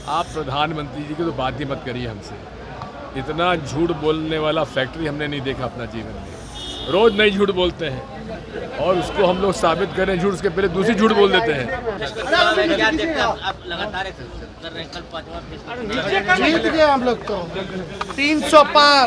आप प्रधानमंत्री जी की तो बात ही मत करिए हमसे। इतना झूठ बोलने वाला फैक्ट्री हमने नहीं देखा अपना जीवन में। रोज नई झूठ बोलते हैं और उसको हम लोग साबित करें झूठ, उसके पहले दूसरी झूठ बोल देते हैं। आप लगातार कर रहे हैं, कल 5वां जीत गए हम लोग तो 300 पार,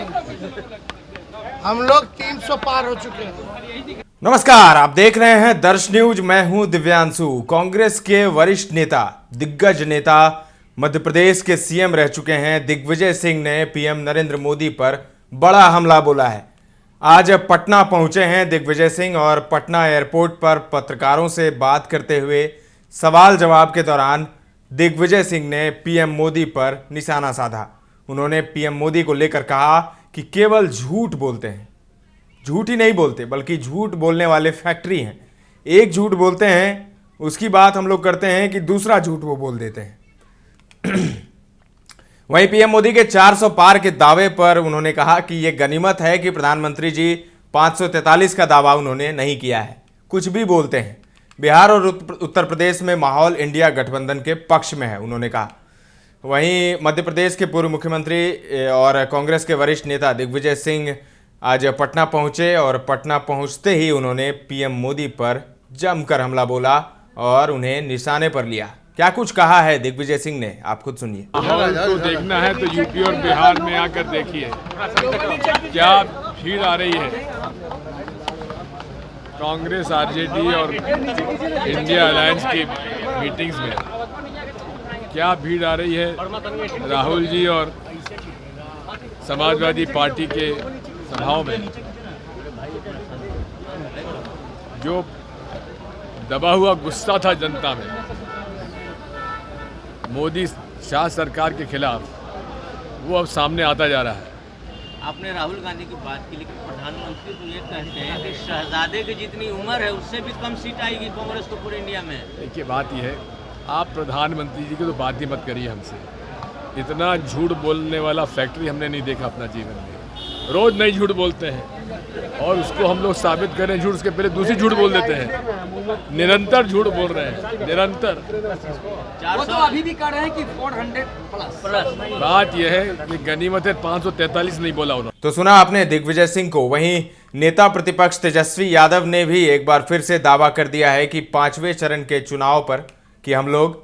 हम लोग 300 पार हो चुके हैं। नमस्कार, आप देख रहे हैं दर्श न्यूज। मैं हूं दिव्यांशु। कांग्रेस के वरिष्ठ नेता, दिग्गज नेता, मध्य प्रदेश के सीएम रह चुके हैं दिग्विजय सिंह ने पीएम नरेंद्र मोदी पर बड़ा हमला बोला है। आज पटना पहुंचे हैं दिग्विजय सिंह और पटना एयरपोर्ट पर पत्रकारों से बात करते हुए सवाल जवाब के दौरान दिग्विजय सिंह ने पीएम मोदी पर निशाना साधा। उन्होंने पीएम मोदी को लेकर कहा कि केवल झूठ बोलते हैं। झूठ ही नहीं बोलते बल्कि झूठ बोलने वाले फैक्ट्री हैं। एक झूठ बोलते हैं, उसकी बात हम लोग करते हैं कि दूसरा झूठ वो बोल देते हैं। वहीं पीएम मोदी के 400 पार के दावे पर उन्होंने कहा कि यह गनीमत है कि प्रधानमंत्री जी 543 का दावा उन्होंने नहीं किया है। कुछ भी बोलते हैं। बिहार और उत्तर प्रदेश में माहौल इंडिया गठबंधन के पक्ष में है, उन्होंने कहा। वहीं मध्य प्रदेश के पूर्व मुख्यमंत्री और कांग्रेस के वरिष्ठ नेता दिग्विजय सिंह आज पटना पहुंचे और पटना पहुंचते ही उन्होंने पीएम मोदी पर जमकर हमला बोला और उन्हें निशाने पर लिया। क्या कुछ कहा है दिग्विजय सिंह ने, आप खुद सुनिए। माहौल को देखना है तो यूपी और बिहार में आकर देखिए क्या भीड़ आ रही है। कांग्रेस, आरजेडी और इंडिया अलायंस की मीटिंग्स में क्या भीड़ आ रही है। राहुल जी और समाजवादी पार्टी के सभाओं में जो दबा हुआ गुस्सा था जनता में मोदी शाह सरकार के खिलाफ, वो अब सामने आता जा रहा है। आपने राहुल गांधी की बात की, लेकिन प्रधानमंत्री तो ये कहते हैं कि शहजादे की जितनी उम्र है उससे भी कम सीट आएगी कांग्रेस को पूरे इंडिया में। देखिए, बात यह है, आप प्रधानमंत्री जी की तो बात ही मत करिए हमसे। इतना झूठ बोलने वाला फैक्ट्री हमने नहीं देखा अपना जीवन में। रोज नई झूठ बोलते हैं और उसको हम लोग साबित करें झूठ, उसके पहले दूसरी झूठ बोल देते हैं। निरंतर झूठ बोल रहे हैं, निरंतर। वो तो अभी भी कह रहे हैं कि 400 प्लस। बात यह है कि गनीमत है 543 नहीं बोला उन्होंने। तो सुना आपने दिग्विजय सिंह को। वहीं नेता प्रतिपक्ष तेजस्वी यादव ने भी एक बार फिर से दावा कर दिया है कि 5वें चरण के चुनाव पर कि हम लोग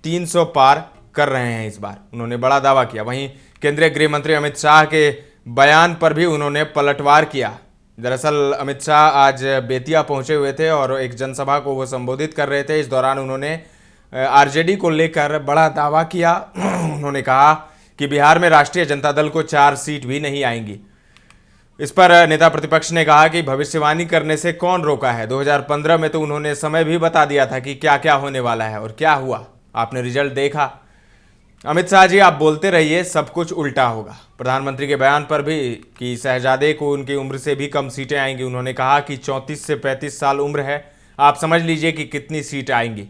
300 पार कर रहे हैं इस बार। उन्होंने बड़ा दावा किया। वहीं केंद्रीय गृह मंत्री अमित शाह के बयान पर भी उन्होंने पलटवार किया। दरअसल अमित शाह आज बेतिया पहुंचे हुए थे और एक जनसभा को वो संबोधित कर रहे थे। इस दौरान उन्होंने आरजेडी को लेकर बड़ा दावा किया। उन्होंने कहा कि बिहार में राष्ट्रीय जनता दल को 4 सीट भी नहीं आएंगी। इस पर नेता प्रतिपक्ष ने कहा कि भविष्यवाणी करने से कौन रोका है। 2015 में तो उन्होंने समय भी बता दिया था कि क्या क्या होने वाला है और क्या हुआ। आपने रिजल्ट देखा। अमित शाह जी, आप बोलते रहिए, सब कुछ उल्टा होगा। प्रधानमंत्री के बयान पर भी कि शहजादे को उनकी उम्र से भी कम सीटें आएंगी। उन्होंने कहा कि 34 से 35 साल उम्र है, आप समझ लीजिए कि कितनी सीट आएंगी।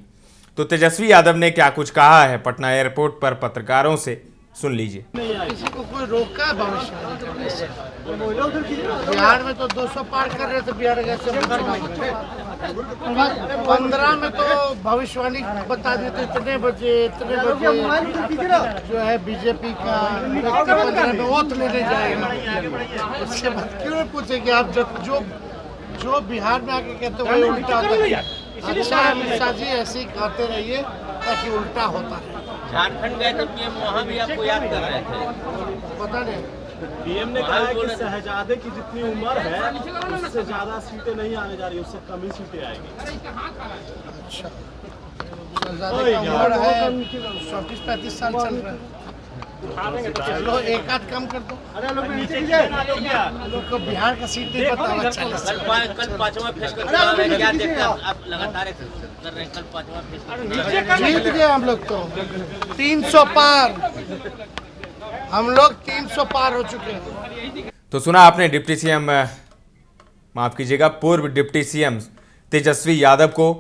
तो तेजस्वी यादव ने क्या कुछ कहा है पटना एयरपोर्ट पर पत्रकारों से, सुन लीजिए। किसी को कोई रोका है भविष्य करने से? बिहार में तो 200 पार कर रहे थे। बिहार के 15 में तो भविष्यवाणी बता देते इतने बजे जो है बीजेपी का 15 में वोट लेने जाएगा। उसके बाद क्यों पूछे कि आप जो बिहार में आके कहते हो वही उल्टा होता है। अच्छा अमित शाह जी, ऐसे ही कहते रहिए ताकि उल्टा होता है। झारखंड गए तो पीएम वहाँ भी आपको याद कर रहे थे। पता नहीं, पीएम ने कहा कि शहजादे की जितनी उम्र है उससे ज्यादा सीटें नहीं आने जा रही, उससे कम ही सीटें आएगी। अच्छा, शहजादे का उम्र है 34-35 साल चल रहा है। चलो एक आध कम कर दो। लोग को बिहार का सीट नहीं पता होगा। कल 5वां फेज का चुनाव है, क्या देखते हैं आप लगातार कर रहे हैं, कल 5वां फेज जीत गए हम लोग तो 300 पार, हम लोग 300 पार हो चुके हैं। तो सुना आपने डिप्टी सीएम, माफ कीजिएगा, पूर्व डिप्टी सीएम तेजस्वी यादव को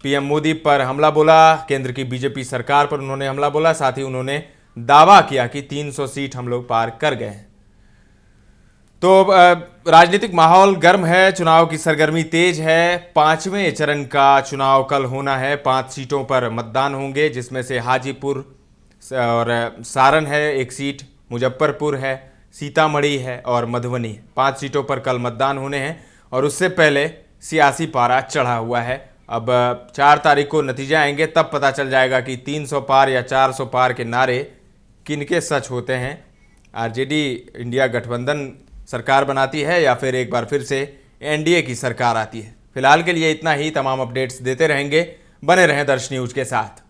पीएम मोदी पर हमला बोला। केंद्र की बीजेपी सरकार पर उन्होंने हमला बोला। साथ ही उन्होंने दावा किया कि 300 सीट हम लोग पार कर गए हैं। तो राजनीतिक माहौल गर्म है, चुनाव की सरगर्मी तेज है। 5वें चरण का चुनाव कल होना है। 5 सीटों पर मतदान होंगे, जिसमें से हाजीपुर, और सारण है एक सीट, मुजफ्फरपुर है, सीतामढ़ी है और मधुबनी है। 5 सीटों पर कल मतदान होने हैं और उससे पहले सियासी पारा चढ़ा हुआ है। अब 4 तारीख को नतीजे आएंगे, तब पता चल जाएगा कि 300 पार या 400 पार के नारे किनके सच होते हैं। आरजेडी इंडिया गठबंधन सरकार बनाती है या फिर एक बार फिर से एनडीए की सरकार आती है। फिलहाल के लिए इतना ही। तमाम अपडेट्स देते रहेंगे, बने रहें दर्श न्यूज के साथ।